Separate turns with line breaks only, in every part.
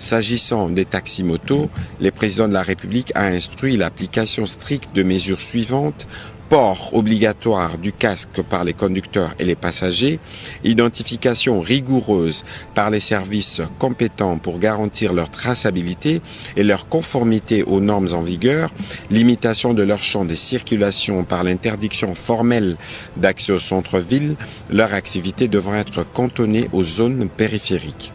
S'agissant des taxis-motos, le président de la République a instruit l'application stricte de mesures suivantes: port obligatoire du casque par les conducteurs et les passagers, identification rigoureuse par les services compétents pour garantir leur traçabilité et leur conformité aux normes en vigueur, limitation de leur champ de circulation par l'interdiction formelle d'accès au centre-ville, leur activité devant être cantonnée aux zones périphériques.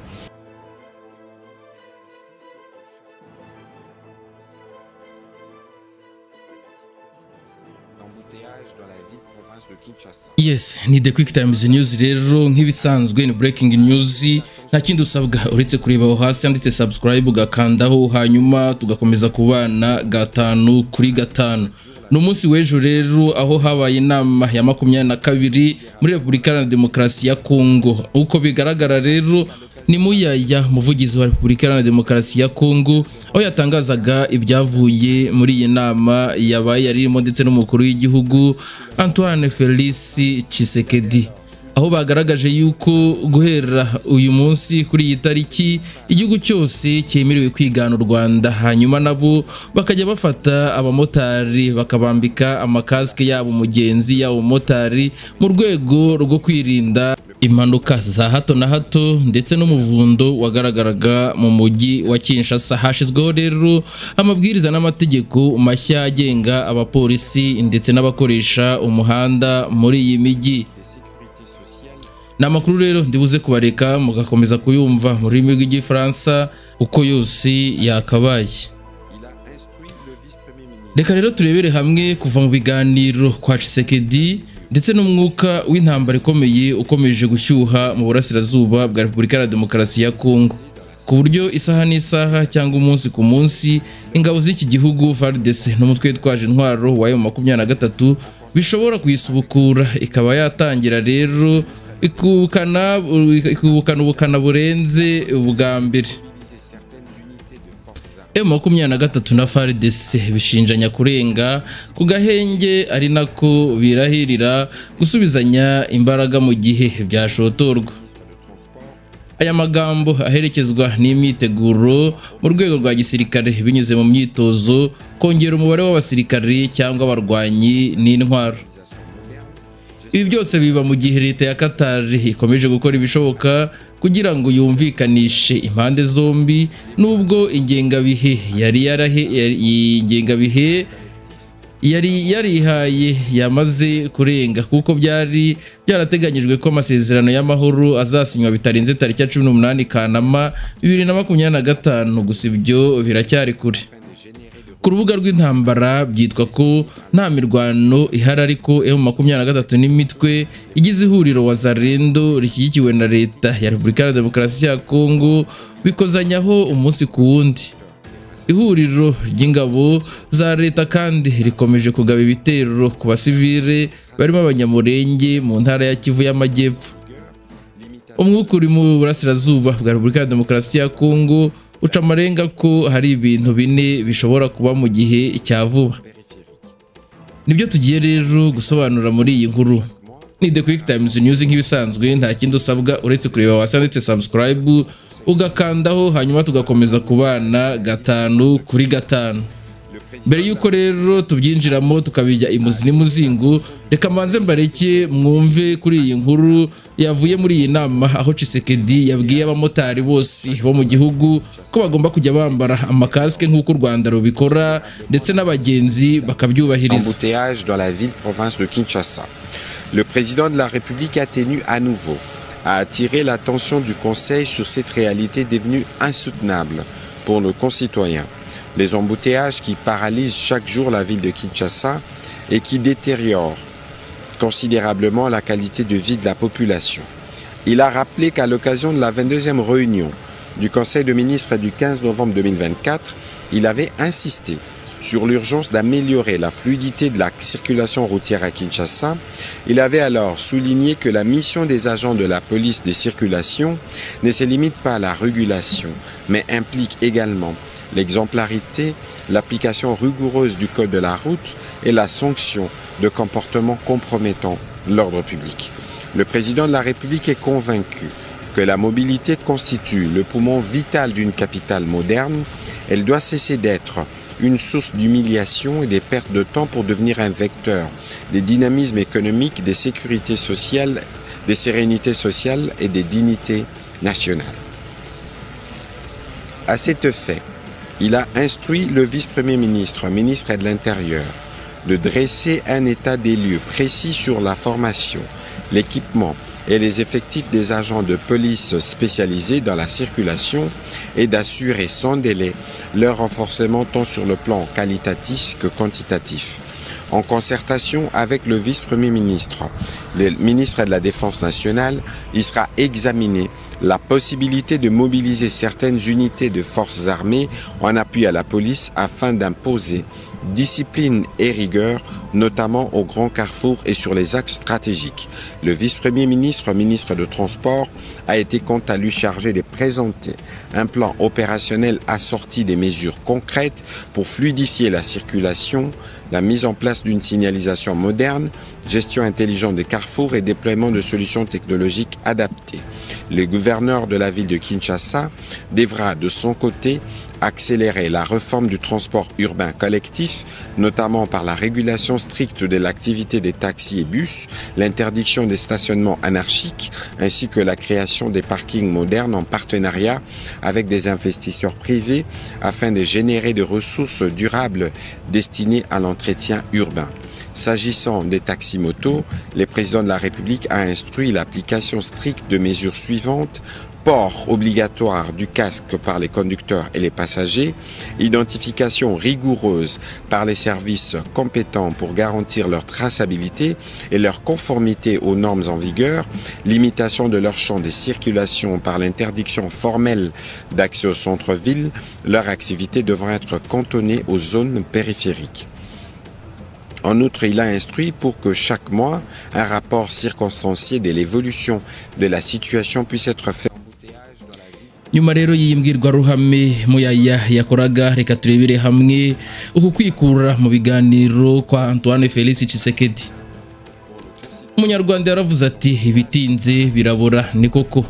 Yes, ni The Quick Times News rero nk'ibisanzwe ni breaking news, nta kindi usabwa uretse kureba aho hasi handitse subscribe ugakandaho, hanyuma tugakomeza kubana gatanu kuri gatanu. N'umunsi w'ejo rero aho habaye inama ya 22 muri Repubulika Iharanira Demokarasi ya Kongo. Uko bigaragara rero ni Muyaya, muvugizi wa Repubulika Iharanira Demokarasi ya Kongo, aho yatangazaga ibyavuye muri iyi nama yabaye yarimo ndetse n'umukuru w'igihugu Antoine Félix Tshisekedi, aho bagaragaje yuko guhera uyu munsi kuri iyi tariki igihugu cyose cyemerewe kwigana u Rwanda, hanyuma nabo bakajya bafata abamotari bakabambika amakaske yabo umugenzi yabo motari mu rwego rwo kwirinda impanuka za hato na hato ndetse n'umuvundo wagaragaraga mu mujyi wa Kinshasa. Hashizweho rero amabwiriza n'amategeko mashya agenga abapolisi ndetse n'abakoresha umuhanda muri iyi mijyi. Namakuru rero ndibuze kubareka mugakomeza kuyumva mu rurimi rw'igifaransa uko yose yakabaye. Reka rero turebere hamwe kuva mu biganiro kwa Tshisekedi ndetse n'umwuka w'intambara ikomeye ukomeje gushyuha mu burasirazuba bwa Repubulika Iharanira Demokarasi ya Kongo, ku buryo isaha n'isaha cyangwa umunsi ku munsi ingabo z'iki gihugu FARDC n'umutwe witwaje intwaro wa M23 bishobora kuyisubukura ikaba yatangira rero ikubukana ubukana burenze ubwa mbere. M23 na FARDC bishinjanya kurenga ku gahenge, ari nako birahirira gusubizanya imbaraga mu gihe byashotorwa. Aya magambo aherekezwa n'imyiteguro mu rwego rwa gisirikare binyuze mu myitozo, kongera umubare w'abasirikare cyangwa abarwanyi n'intwaro. Ibi byose biba mu gihe leta ya Qatar ikomeje gukora ibishoboka kugira ngo yumvikanishe impande zombi, nubwo ingengabihe yari yarihaye yamaze kurenga, kuko byari byarateganyijwe ko amasezerano y'amahoro azasinywa bitarenze tariki ya 18 Kanama 2025, gusa ibyo biracyari kure. Ku rubuga rw'intambara byitwa ko nta mirwano ihari, ariko M23 n'imitwe igize ihuriro Wazalendo rishyigikiwe na leta ya Repubulika Iharanira Demokarasi ya Kongo bikozanyaho umunsi ku wundi. Ihuriro ry'ingabo za leta kandi rikomeje kugaba ibitero ku basivile barimo abanyamurenge mu ntara ya Kivu y'Amajyepfo. Umwuka uri mu burasirazuba bwa Repubulika Iharanira Demokarasi ya Kongo uca amarenga ko hari ibintu bine bishobora kuba mu gihe cya vuba. Nibyo tugiye rero gusobanura muri iyi nkuru. Ni The Quick Times News nk'ibisanzwe, nta kindi usabwa uretse kureba hasi handitse subscribe ugakandaho, hanyuma tugakomeza kubana gatanu kuri gatanu. Mbere yuko rero tubyinjiramo tukabijya imuzi n'imuzingo, reka mbanze mbareke mwumve kuri iyi nkuru yavuye muri iyi nama, aho Tshisekedi yabwiye abamotari bose bo mu gihugu ko bagomba kujya bambara amakaske nk'uko u Rwanda rubikora ndetse n'abagenzi bakabyubahiriza.
Embouteillage dans la ville-province de Kinshasa. Le président de la République a tenu à nouveau à attirer l'attention du Conseil sur cette réalité devenue insoutenable pour nos concitoyens. Les embouteillages qui paralysent chaque jour la ville de Kinshasa et qui détériorent considérablement la qualité de vie de la population. Il a rappelé qu'à l'occasion de la 22e réunion du Conseil de ministres du 15 novembre 2024, il avait insisté sur l'urgence d'améliorer la fluidité de la circulation routière à Kinshasa. Il avait alors souligné que la mission des agents de la police des circulations ne se limite pas à la régulation, mais implique également l'exemplarité, l'application rigoureuse du code de la route et la sanction de comportements compromettant l'ordre public. Le président de la République est convaincu que la mobilité constitue le poumon vital d'une capitale moderne, elle doit cesser d'être une source d'humiliation et des pertes de temps pour devenir un vecteur des dynamismes économiques, des sécurités sociales, des sérénités sociales et des dignités nationales. À cet effet, il a instruit le vice-premier ministre, ministre de l'Intérieur, de dresser un état des lieux précis sur la formation, l'équipement et les effectifs des agents de police spécialisés dans la circulation et d'assurer sans délai leur renforcement tant sur le plan qualitatif que quantitatif. En concertation avec le vice-premier ministre, le ministre de la Défense nationale, il sera examiné la possibilité de mobiliser certaines unités de forces armées en appui à la police afin d'imposer discipline et rigueur, notamment aux grands carrefours et sur les axes stratégiques. Le vice-premier ministre, ministre de Transport, a été quant à lui chargé de présenter un plan opérationnel assorti des mesures concrètes pour fluidifier la circulation, la mise en place d'une signalisation moderne, gestion intelligente des carrefours et déploiement de solutions technologiques adaptées. Le gouverneur de la ville de Kinshasa devra de son côté accélérer la réforme du transport urbain collectif, notamment par la régulation stricte de l'activité des taxis et bus, l'interdiction des stationnements anarchiques, ainsi que la création des parkings modernes en partenariat avec des investisseurs privés afin de générer des ressources durables destinées à l'entretien urbain. S'agissant des taxis-motos, le président de la République a instruit l'application stricte de mesures suivantes: port obligatoire du casque par les conducteurs et les passagers, identification rigoureuse par les services compétents pour garantir leur traçabilité et leur conformité aux normes en vigueur, limitation de leur champ de circulation par l'interdiction formelle d'accès au centre-ville, leur activité devra être cantonnée aux zones périphériques. En outre, il a instruit pour que chaque mois, un rapport circonstancié de l'évolution de la situation puisse être fait.
Nyuma rero y'imbwirwaruhame Muyaya yakoraga, reka turebere hamwe uku kwikura mu biganiro kwa Antoine Félix Tshisekedi. Umunyarwanda yaravuze ati ibitinze birabura. Ni koko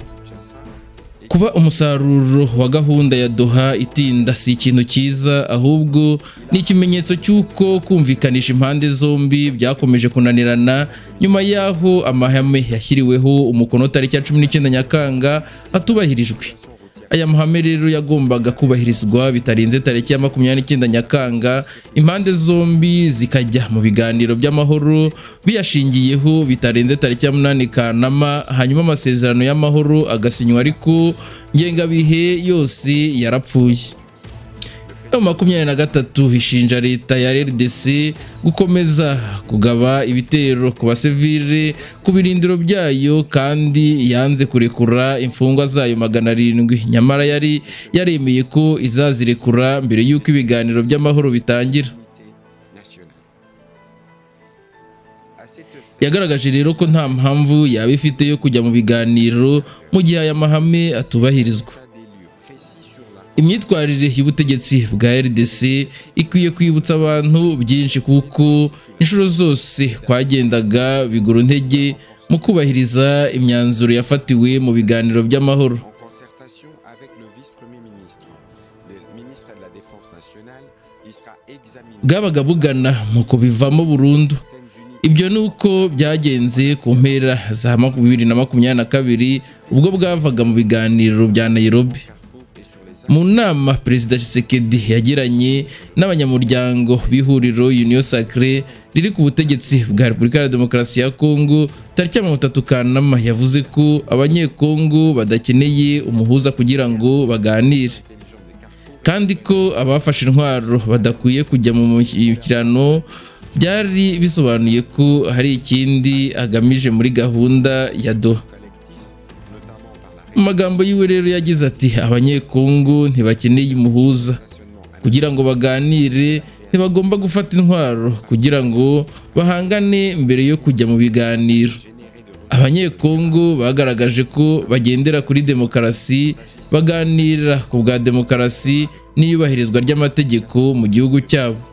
kuba umusaruro wa gahunda ya Doha itinda si ikintu cyiza, ahubwo ni ikimenyetso cy'uko kumvikanisha impande zombi byakomeje kunanirana nyuma yaho amahame yashyiriweho umukono tariki ya 19 Nyakanga atubahirijwe. Aya mahame rero yagombaga kubahirizwa bitarinze tariki ya 29 Nyakanga, impande zombi zikajya mu biganiro by'amahoro biyashingiyeho bitarenze tariki ya 8 Kanama, hanyuma amasezerano y'amahoro agasinywa, ariko ngengabihe yose yarapfuye. 23 ishinja leta ya RDC gukomeza kugaba ibitero ku basivile ku birindiro byayo, kandi yanze kurekura imfungwa zayo 700, nyamara yari yaremeye ko izazirekura mbere y'uko ibiganiro by'amahoro bitangira. Yagaragaje rero ko nta mpamvu yaba ifite yo kujya mu biganiro mu gihe aya mahame atubahirizwa. Imyitwarire y'ubutegetsi bwa RDC ikwiye kwibutsa abantu byinshi, kuko inshuro zose kwagendaga bigura intege mu kubahiriza imyanzuro yafatiwe mu biganiro by'amahoro. Bwabaga bugana mu kubivamo burundu. Ibyo nuko byagenze ku mpera za 2022 ubwo bwavaga mu biganiro bya Nairobi. Mu nama Perezida Tshisekedi yagiranye n'abanyamuryango b'ihuriro Union Sacrée riri ku butegetsi bwa Repubulika ya Demokarasi ya Kongo tariki ya 3 Kanama, yavuze ko abanyekongo badakeneye umuhuza kugira ngo baganire, kandi ko abafashe intwaro badakwiye kujya mu mushyikirano. Byari bisobanuye ko hari ikindi agamije muri gahunda ya Doha. Mu magambo yiwe rero yagize ati abanyekongo ntibakeneye umuhuza kugira ngo baganire, ntibagomba gufata intwaro kugira ngo bahangane mbere yo kujya mu biganiro. Abanyekongo bagaragaje ko bagendera kuri demokarasi, baganira ku bwa demokarasi n'iyubahirizwa ry'amategeko mu gihugu cyabo.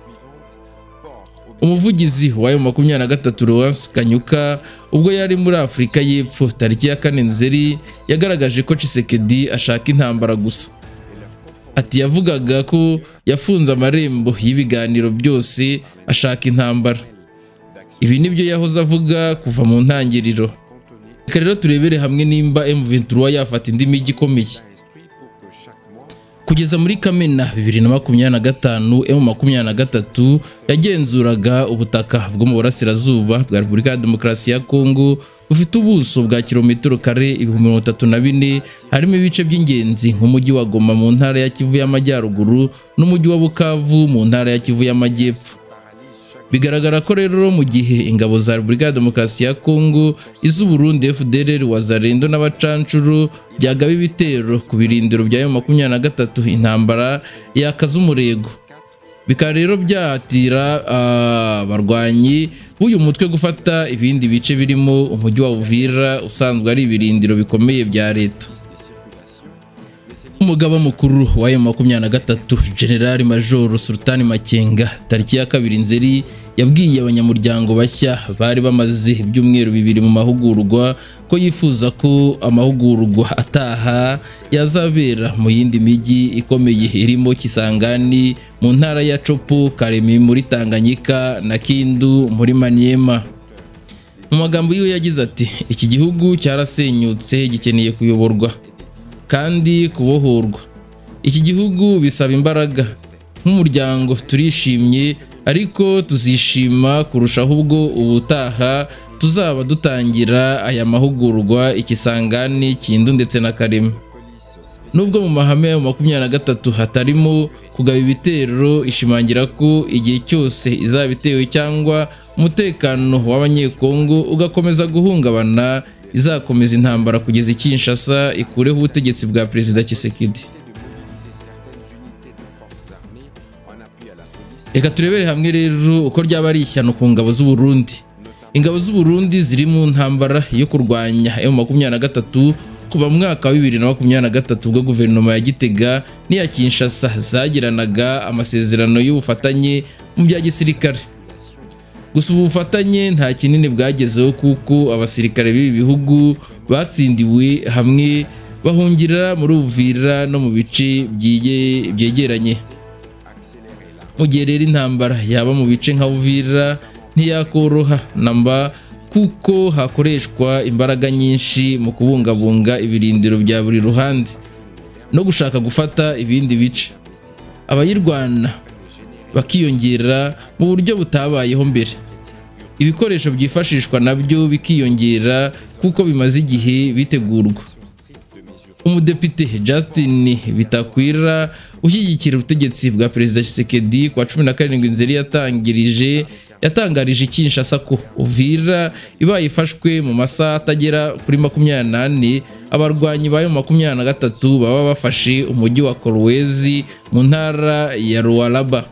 umuvugizi wa M23 Lawrence Kanyuka ubwo yari muri Afurika y'Epfo tariki ya 4 Nzeri yagaragaje ko Tshisekedi ashaka intambara gusa. Ati yavugaga ko yafunze amarembo y'ibiganiro byose ashaka intambara. Ibi nibyo yahoze avuga kuva mu ntangiriro. Reka rero turebere hamwe nimba M23 yafata indi migi ikomeye. Kugeza muri Kamena 2025 M23 yagenzuraga ubutaka bwo mu burasirazuba bwa Repubulika ya Demokarasi ya Kongo bufite ubuso bwa kilometero kare 34 harimo ibice by'ingenzi nk'umujyi wa Goma mu ntara ya Kivu y'Amajyaruguru n'umujyi wa Bukavu mu ntara ya Kivu y'Amajyepfo. Bigaragara ko rero mu gihe ingabo za Repubulika ya Demokarasi ya Kongo iz'u Burundi FDLR Wazalendo n'abacancuro byagaba ibitero ku birindiro bya M23 intambara yakaza umurego. Bikaba rero byahatira abarwanyi b'uyu mutwe gufata ibindi bice birimo umujyi wa Uvira usanzwe ari ibirindiro bikomeye bya leta. Umugaba mukuru wa M23 General Major Sultan Makenga tariki ya 2 Nzeri yabwiye abanyamuryango bashya bari bamaze ibyumweru bibiri mu mahugurwa ko yifuza ko amahugurwa ataha yazabera mu yindi migi ikomeye irimo Kisangani mu ntara ya Chopo, Karemi muri Tanganyika na Kindu muri Maniema. Mu magambo yiwe yagize ati iki gihugu cyarasenyutse gikeneye kuyoborwa kandi kubohorwa. Iki gihugu bisaba imbaraga. Nk'umuryango turishimye ariko tuzishima kurushaho ubwo ubutaha tuzaba dutangira aya mahugurwa Ikisangani, Kindu ndetse na Karemi. Nubwo mu mahame ya 23 hatarimo kugaba ibitero, ishimangira ko igihe cyose izabitewe cyangwa umutekano w'abanyekongo ugakomeza guhungabana izakomeza intambara kugeza Kinshasa ikureho ubutegetsi bwa Perezida Tshisekedi. Reka turebere hamwe rero uko ryaba ari ishyano ku ngabo z'u Burundi. Ingabo z'u Burundi ziri mu ntambara yo kurwanya M23 kuva mu mwaka wa 2023 ubwo guverinoma ya Gitega n'iya Kinshasa zagiranaga amasezerano y'ubufatanye mu bya gisirikare. Gusa ubufatanye nta kinini bwagezeho kuko abasirikare b'ibi bihugu batsindiwe hamwe bahungira muri Uvira no mu bice byegeranye. Mu gihe rero intambara yaba mu bice nka Uvira ntiyakoroha namba kuko hakoreshwa imbaraga nyinshi mu kubungabunga ibirindiro bya buri ruhande no gushaka gufata ibindi bice. Abayirwana bakiyongera mu buryo butabayeho mbere. Ibikoresho byifashishwa nabyo bikiyongera kuko bimaze igihe bitegurwa. Umudepite Justin Bitakwira ushyigikira ubutegetsi bwa Perezida Tshisekedi kwa 17 Nzeri yatangarije Kinshasa ko Uvira ibaye ifashwe mu masaha atagera kuri 28 abarwanyi bayo 23 baba bafashe umujyi wa Kolwezi mu ntara ya Lualaba.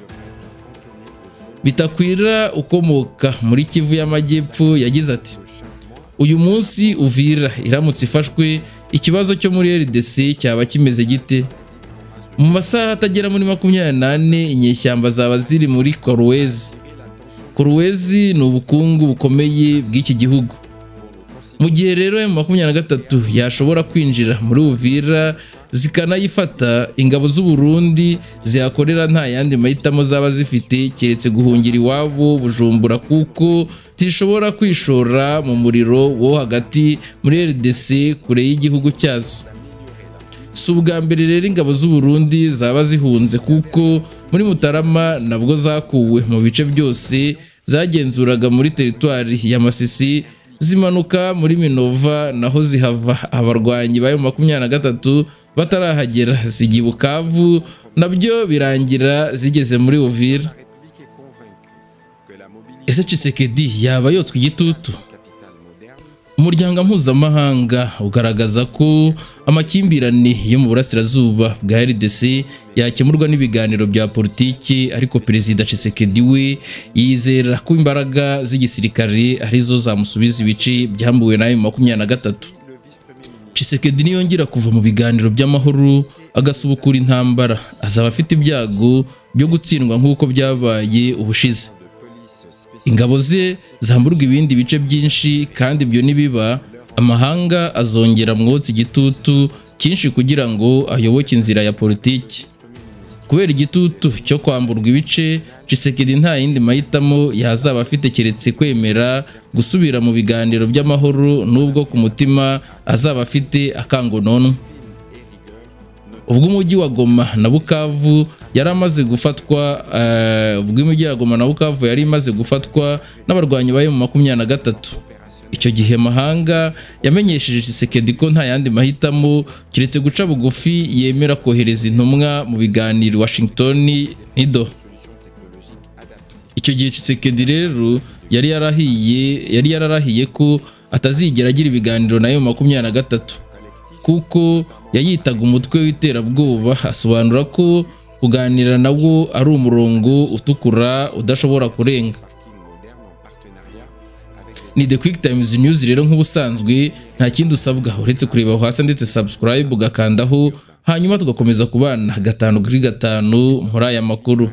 Bitakwira ukomoka muri Kivu y'Amajyepfo yagize ati uyu munsi Uvira iramutse ifashwe ikibazo cyo muri RDC cyaba kimeze gite? Mu masaha atagera muri 28 inyeshyamba zaba ziri muri Kolwezi. Kolwezi ni ubukungu bukomeye bw'iki gihugu. Mu gihe rero M23 yashobora kwinjira muri Uvira zikanayifata, ingabo z'u Burundi zihakorera nta yandi mahitamo zaba zifite keretse guhungira iwabo Bujumbura kuko zishobora kwishora mu muriro wo hagati muri RDC kure y'igihugu cyazo. Si ubwa mbere rero ingabo z'u Burundi zaba zihunze kuko muri Mutarama nabwo zakuwe mu bice byose zagenzuraga muri teritwari ya Masisi zimanuka muri Minova naho zihava abarwanyi bayo 23 batarahagera zigiye Bukavu nabyo birangira zigeze muri Uvira. Ese Tshisekedi yaba yotswe igitutu? Umuryango mpuzamahanga ugaragaza ko amakimbirane yo mu burasirazuba bwa RDC yakemurwa n'ibiganiro bya politiki, ariko Perezida Tshisekedi we yizera ko imbaraga z'igisirikare arizo zamusubiza ibice byambuwe nayo 23. Tshisekedi niyongera kuva mu biganiro by'amahoro agasubukura intambara azaba afite ibyago byo gutsindwa nk'uko byabaye ubushize. ingabo ze zamburwa ibindi bice byinshi, kandi ibyo nibiba amahanga azongera mwotsa igitutu cyinshi kugira ngo ayoboke inzira ya politiki. Kubera igitutu cyo kwamburwa ibice, Tshisekedi nta yindi mahitamo yazaba afite keretse kwemera gusubira mu biganiro by'amahoro, nubwo ku mutima azaba afite akangononwa. Ubwo umujyi wa Goma na Bukavu yari amaze gufatwa n'abarwanyi ba M23. Icyo gihe mahanga yamenyesheje Tshisekedi ko nta yandi mahitamo kiretse guca bugufi yemera kohereza intumwa mu biganiro Washington nido. Icyo gihe Tshisekedi rero yari yararahiye ko atazigera agira ibiganiro na M23 kuko yayitaga umutwe w'iterabwoba. Asobanura ko kuganira nawo ari umurongo utukura udashobora kurenga. Ni The Quick Times News rero nk'ubusanzwe nta kindi usabwa uretse kureba hasi ndetse subscribe ugakandaho, hanyuma tugakomeza kubana 5 kuri 5 muri aya makuru.